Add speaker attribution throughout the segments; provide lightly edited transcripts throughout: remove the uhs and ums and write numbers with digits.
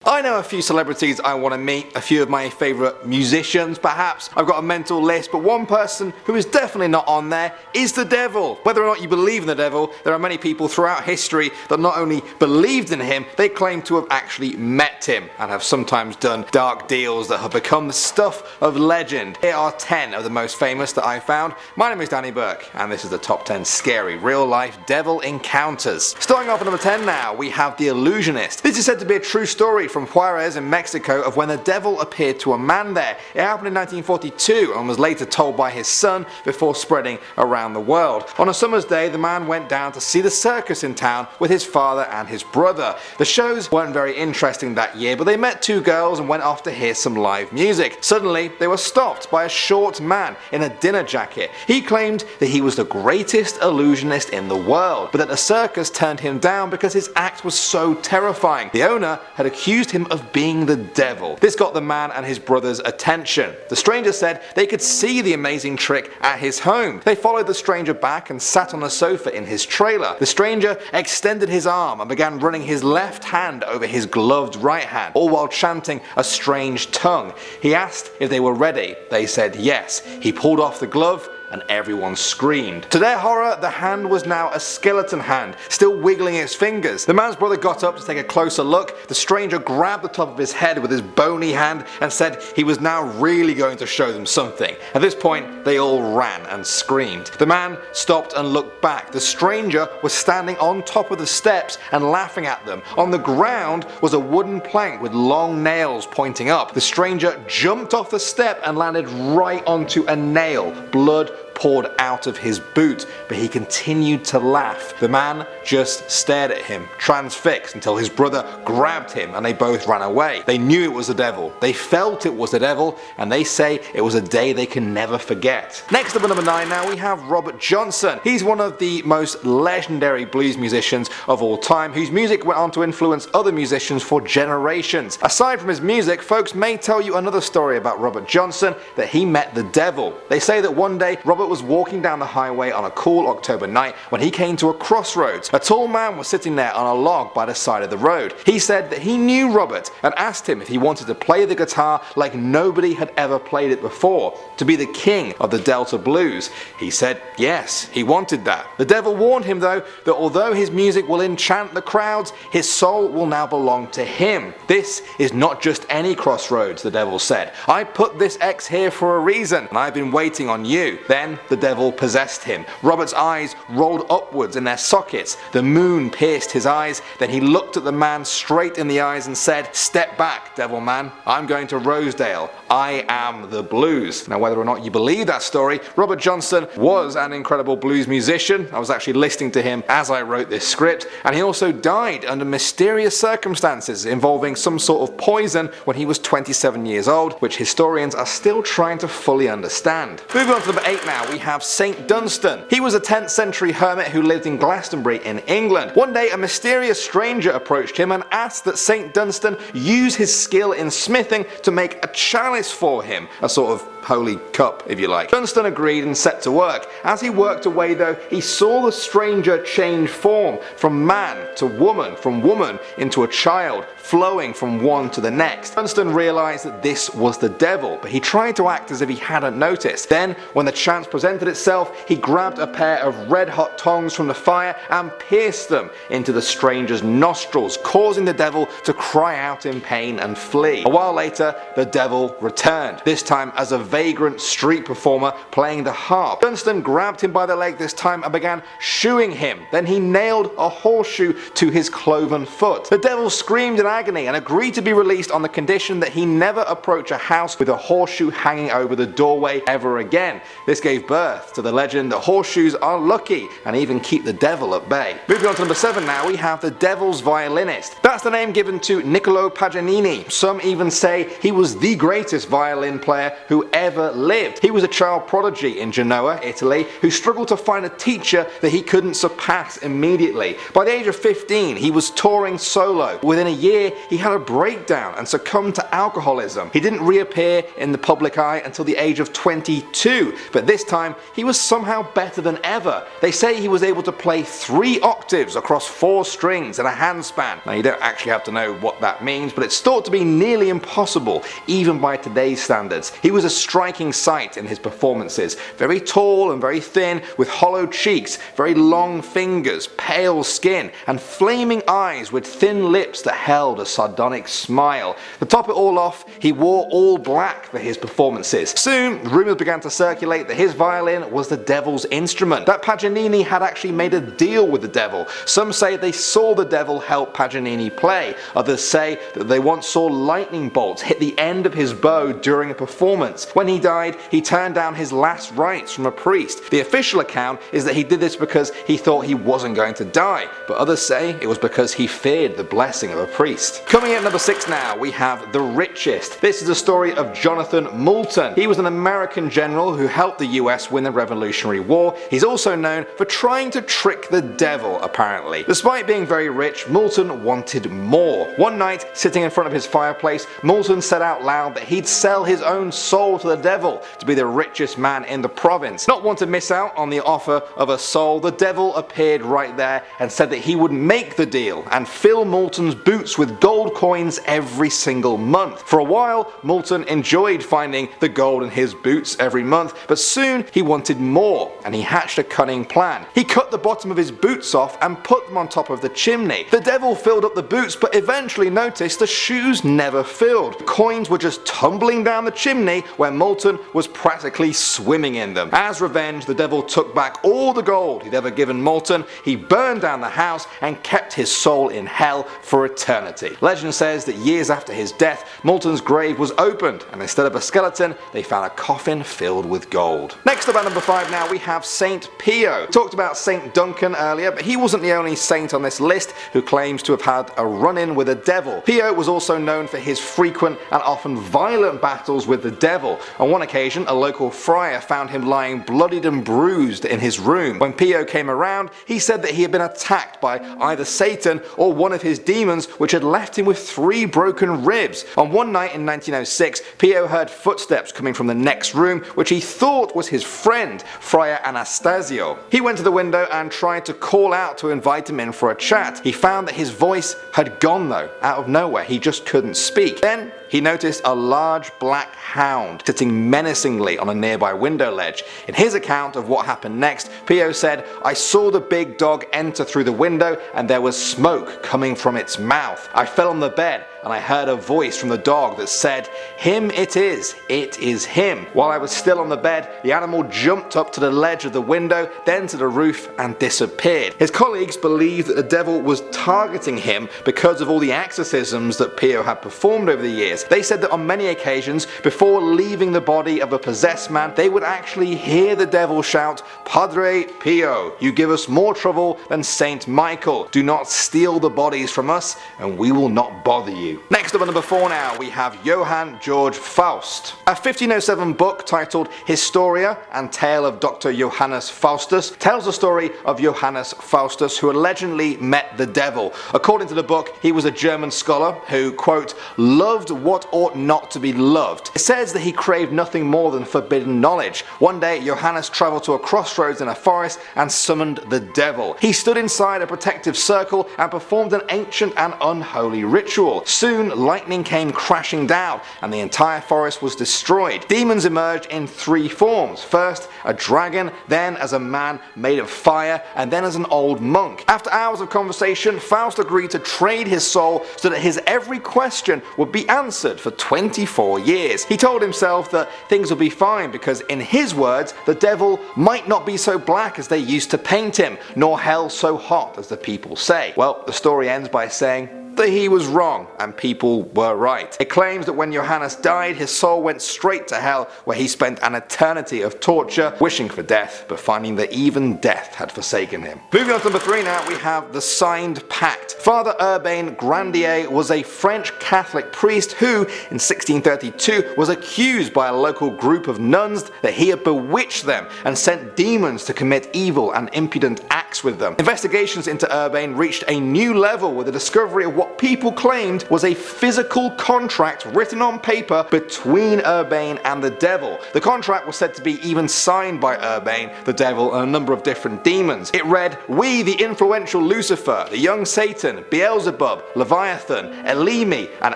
Speaker 1: I know a few celebrities I want to meet, a few of my favourite musicians perhaps. I've got a mental list, but one person who is definitely not on there is the devil. Whether or not you believe in the devil, there are many people throughout history that not only believed in him, they claim to have actually met him and have sometimes done dark deals that have become the stuff of legend. Here are 10 of the most famous that I found. My name is Danny Burke and this is the top 10 scary real life devil encounters. Starting off at number 10 now, we have the Illusionist. This is said to be a true story from Juarez in Mexico of when the devil appeared to a man there. It happened in 1942 and was later told by his son before spreading around the world. On a summer's day, the man went down to see the circus in town with his father and his brother. The shows weren't very interesting that year, but they met two girls and went off to hear some live music. Suddenly, they were stopped by a short man in a dinner jacket. He claimed that he was the greatest illusionist in the world, but that the circus turned him down because his act was so terrifying. The owner had accused him of being the devil. This got the man and his brother's attention. The stranger said they could see the amazing trick at his home. They followed the stranger back and sat on a sofa in his trailer. The stranger extended his arm and began running his left hand over his gloved right hand, all while chanting a strange tongue. He asked if they were ready. They said yes. He pulled off the glove and everyone screamed. To their horror, the hand was now a skeleton hand, still wiggling its fingers. The man's brother got up to take a closer look. The stranger grabbed the top of his head with his bony hand and said he was now really going to show them something. At this point, they all ran and screamed. The man stopped and looked back. The stranger was standing on top of the steps and laughing at them. On the ground was a wooden plank with long nails pointing up. The stranger jumped off the step and landed right onto a nail. Blood poured out of his boot, but he continued to laugh. The man just stared at him, transfixed, until his brother grabbed him and they both ran away. They knew it was the devil, they felt it was the devil, and they say it was a day they can never forget. Next up at number 9 now, we have Robert Johnson. He's one of the most legendary blues musicians of all time, whose music went on to influence other musicians for generations. Aside from his music, folks may tell you another story about Robert Johnson, that he met the devil. They say that one day Robert was walking down the highway on a cool October night when he came to a crossroads. A tall man was sitting there on a log by the side of the road. He said that he knew Robert and asked him if he wanted to play the guitar like nobody had ever played it before, to be the king of the Delta blues. He said yes, he wanted that. The devil warned him though that although his music will enchant the crowds, his soul will now belong to him. This is not just any crossroads, the devil said. I put this X here for a reason and I've been waiting on you. Then the devil possessed him. Robert's eyes rolled upwards in their sockets. The moon pierced his eyes. Then he looked at the man straight in the eyes and said, "Step back, devil man. I'm going to Rosedale. I am the blues." Now, whether or not you believe that story, Robert Johnson was an incredible blues musician. I was actually listening to him as I wrote this script, and he also died under mysterious circumstances involving some sort of poison when he was 27 years old, which historians are still trying to fully understand. Moving on to number 8 now, we have St. Dunstan. He was a 10th century hermit who lived in Glastonbury in England. One day a mysterious stranger approached him and asked that St. Dunstan use his skill in smithing to make a chalice for him, a sort of holy cup if you like. Dunstan agreed and set to work. As he worked away though, he saw the stranger change form from man to woman, from woman into a child, flowing from one to the next. Dunstan realized that this was the devil, but he tried to act as if he hadn't noticed. Then, when the chance presented itself, he grabbed a pair of red hot tongs from the fire and pierced them into the stranger's nostrils, causing the devil to cry out in pain and flee. A while later, the devil returned, this time as a vagrant street performer playing the harp. Dunstan grabbed him by the leg this time and began shoeing him. Then he nailed a horseshoe to his cloven foot. The devil screamed in agony and agreed to be released on the condition that he never approach a house with a horseshoe hanging over the doorway ever again. This gave birth to the legend that horseshoes are lucky and even keep the devil at bay. Moving on to number 7 now, we have the devil's violinist. That's the name given to Niccolo Paganini. Some even say he was the greatest violin player who ever lived. He was a child prodigy in Genoa, Italy, who struggled to find a teacher that he couldn't surpass immediately. By the age of 15, he was touring solo. Within a year, he had a breakdown and succumbed to alcoholism. He didn't reappear in the public eye until the age of 22, but this time, he was somehow better than ever. They say he was able to play 3 octaves across 4 strings in a handspan. Now you don't actually have to know what that means, but it's thought to be nearly impossible, even by today's standards. He was a striking sight in his performances. Very tall and very thin, with hollow cheeks, very long fingers, pale skin, and flaming eyes with thin lips that held a sardonic smile. To top it all off, he wore all black for his performances. Soon, rumours began to circulate that his violin was the devil's instrument, that Paganini had actually made a deal with the devil. Some say they saw the devil help Paganini play, others say that they once saw lightning bolts hit the end of his bow during a performance. When he died, he turned down his last rites from a priest. The official account is that he did this because he thought he wasn't going to die, but others say it was because he feared the blessing of a priest. Coming in at number 6 now, we have The Richest. This is the story of Jonathan Moulton. He was an American general who helped the US win the Revolutionary War. He's also known for trying to trick the devil, apparently. Despite being very rich, Moulton wanted more. One night, sitting in front of his fireplace, Moulton said out loud that he'd sell his own soul to the devil to be the richest man in the province. Not want to miss out on the offer of a soul, the devil appeared right there and said that he would make the deal and fill Moulton's boots with gold coins every single month. For a while, Moulton enjoyed finding the gold in his boots every month, but soon he wanted more, and he hatched a cunning plan. He cut the bottom of his boots off and put them on top of the chimney. The devil filled up the boots, but eventually noticed the shoes never filled. The coins were just tumbling down the chimney where Moulton was practically swimming in them. As revenge, the devil took back all the gold he'd ever given Moulton. He burned down the house and kept his soul in hell for eternity. Legend says that years after his death, Moulton's grave was opened, and instead of a skeleton, they found a coffin filled with gold. Next up at number 5 now, we have Saint Pio. Talked about Saint Duncan earlier, but he wasn't the only saint on this list who claims to have had a run-in with a devil. Pio was also known for his frequent and often violent battles with the devil. On one occasion, a local friar found him lying bloodied and bruised in his room. When Pio came around, he said that he had been attacked by either Satan or one of his demons, which had left him with 3 broken ribs. On one night in 1906, Pio heard footsteps coming from the next room, which he thought was his friend, Friar Anastasio. He went to the window and tried to call out to invite him in for a chat. He found that his voice had gone though, out of nowhere. He just couldn't speak. Then he noticed a large black hound sitting menacingly on a nearby window ledge. In his account of what happened next, Pio said, "I saw the big dog enter through the window and there was smoke coming from its mouth. I fell on the bed and I heard a voice from the dog that said, 'Him it is him.' While I was still on the bed, the animal jumped up to the ledge of the window, then to the roof and disappeared." His colleagues believed that the devil was targeting him because of all the exorcisms that Pio had performed over the years. They said that on many occasions, before leaving the body of a possessed man, they would actually hear the devil shout, "Padre Pio, you give us more trouble than Saint Michael. Do not steal the bodies from us and we will not bother you." Next up at number 4 now, we have Johann Georg Faust. A 1507 book titled Historia and Tale of Dr. Johannes Faustus tells the story of Johannes Faustus, who allegedly met the devil. According to the book, he was a German scholar who, quote, "loved what ought not to be loved." It says that he craved nothing more than forbidden knowledge. One day, Johannes traveled to a crossroads in a forest and summoned the devil. He stood inside a protective circle and performed an ancient and unholy ritual. Soon, lightning came crashing down and the entire forest was destroyed. Demons emerged in 3 forms. First, a dragon, then as a man made of fire, and then as an old monk. After hours of conversation, Faust agreed to trade his soul so that his every question would be answered for 24 years. He told himself that things would be fine because, in his words, the devil might not be so black as they used to paint him, nor hell so hot as the people say. Well, the story ends by saying that he was wrong and people were right. It claims that when Johannes died, his soul went straight to hell, where he spent an eternity of torture, wishing for death, but finding that even death had forsaken him. Moving on to number 3 now, we have the Signed Pact. Father Urbain Grandier was a French Catholic priest who, in 1632, was accused by a local group of nuns that he had bewitched them and sent demons to commit evil and impudent acts pacts with them. Investigations into Urbane reached a new level with the discovery of what people claimed was a physical contract written on paper between Urbane and the devil. The contract was said to be even signed by Urbane, the devil, and a number of different demons. It read, "We, the influential Lucifer, the young Satan, Beelzebub, Leviathan, Elimi, and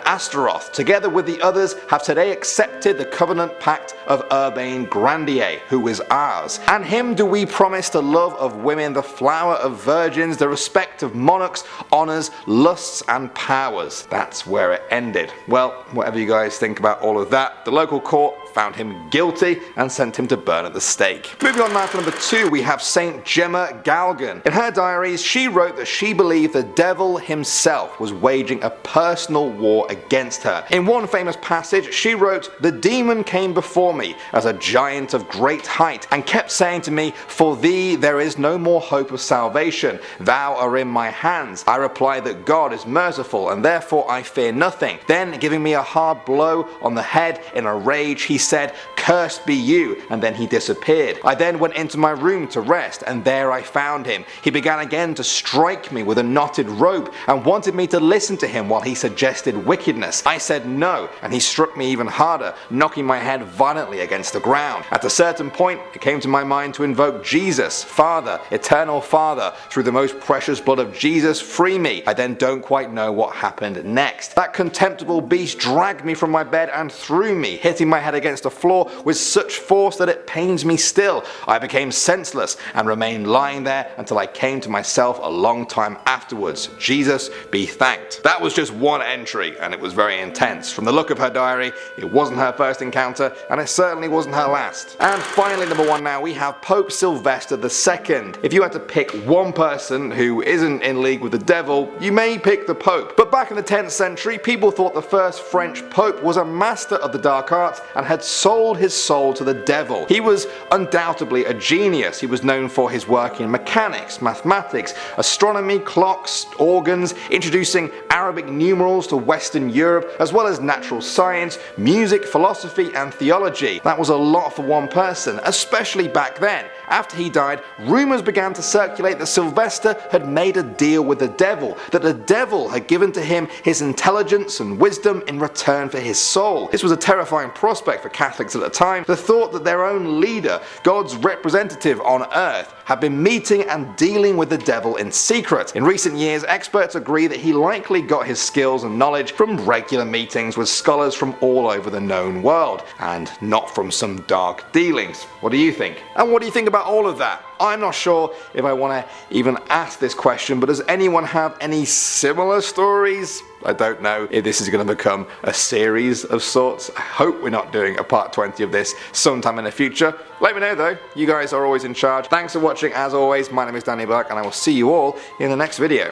Speaker 1: Astaroth, together with the others, have today accepted the covenant pact of Urbane Grandier, who is ours. And him do we promise the love of women, the flower of virgins, the respect of monarchs, honors, lusts, and powers." That's where it ended. Well, whatever you guys think about all of that, the local court found him guilty and sent him to burn at the stake. Moving on now to number 2, we have Saint Gemma Galgan. In her diaries, she wrote that she believed the devil himself was waging a personal war against her. In one famous passage, she wrote, "The demon came before me as a giant of great height, and kept saying to me, 'For thee there is no more hope of salvation. Thou art in my hands.' I replied that God is merciful, and therefore I fear nothing. Then, giving me a hard blow on the head in a rage, he said, 'Cursed be you,' and then he disappeared. I then went into my room to rest, and there I found him. He began again to strike me with a knotted rope, and wanted me to listen to him while he suggested wickedness. I said no, and he struck me even harder, knocking my head violently against the ground. At a certain point, it came to my mind to invoke Jesus, Father, Eternal Father, through the most precious blood of Jesus, free me. I then don't quite know what happened next. That contemptible beast dragged me from my bed and threw me, hitting my head against the floor with such force that it pains me still. I became senseless and remained lying there until I came to myself a long time afterwards. Jesus be thanked." That was just one entry, and it was very intense. From the look of her diary, it wasn't her first encounter, and it certainly wasn't her last. And finally, number 1 now, we have Pope Sylvester II. If you had to pick one person who isn't in league with the devil, you may pick the Pope. But back in the 10th century, people thought the first French Pope was a master of the dark arts and had sold his soul to the devil. He was undoubtedly a genius. He was known for his work in mechanics, mathematics, astronomy, clocks, organs, introducing Arabic numerals to Western Europe, as well as natural science, music, philosophy, and theology. That was a lot for one person, especially back then. After he died, rumors began to circulate that Sylvester had made a deal with the devil, that the devil had given to him his intelligence and wisdom in return for his soul. This was a terrifying prospect for Catholics at the time. The thought that their own leader, God's representative on earth, had been meeting and dealing with the devil in secret. In recent years, experts agree that he likely got his skills and knowledge from regular meetings with scholars from all over the known world, and not from some dark dealings. What do you think? And what do you think about all of that? I'm not sure if I want to even ask this question, but does anyone have any similar stories? I don't know if this is going to become a series of sorts. I hope we're not doing a part 20 of this sometime in the future. Let me know though. You guys are always in charge. Thanks for watching as always. My name is Danny Burke, and I will see you all in the next video.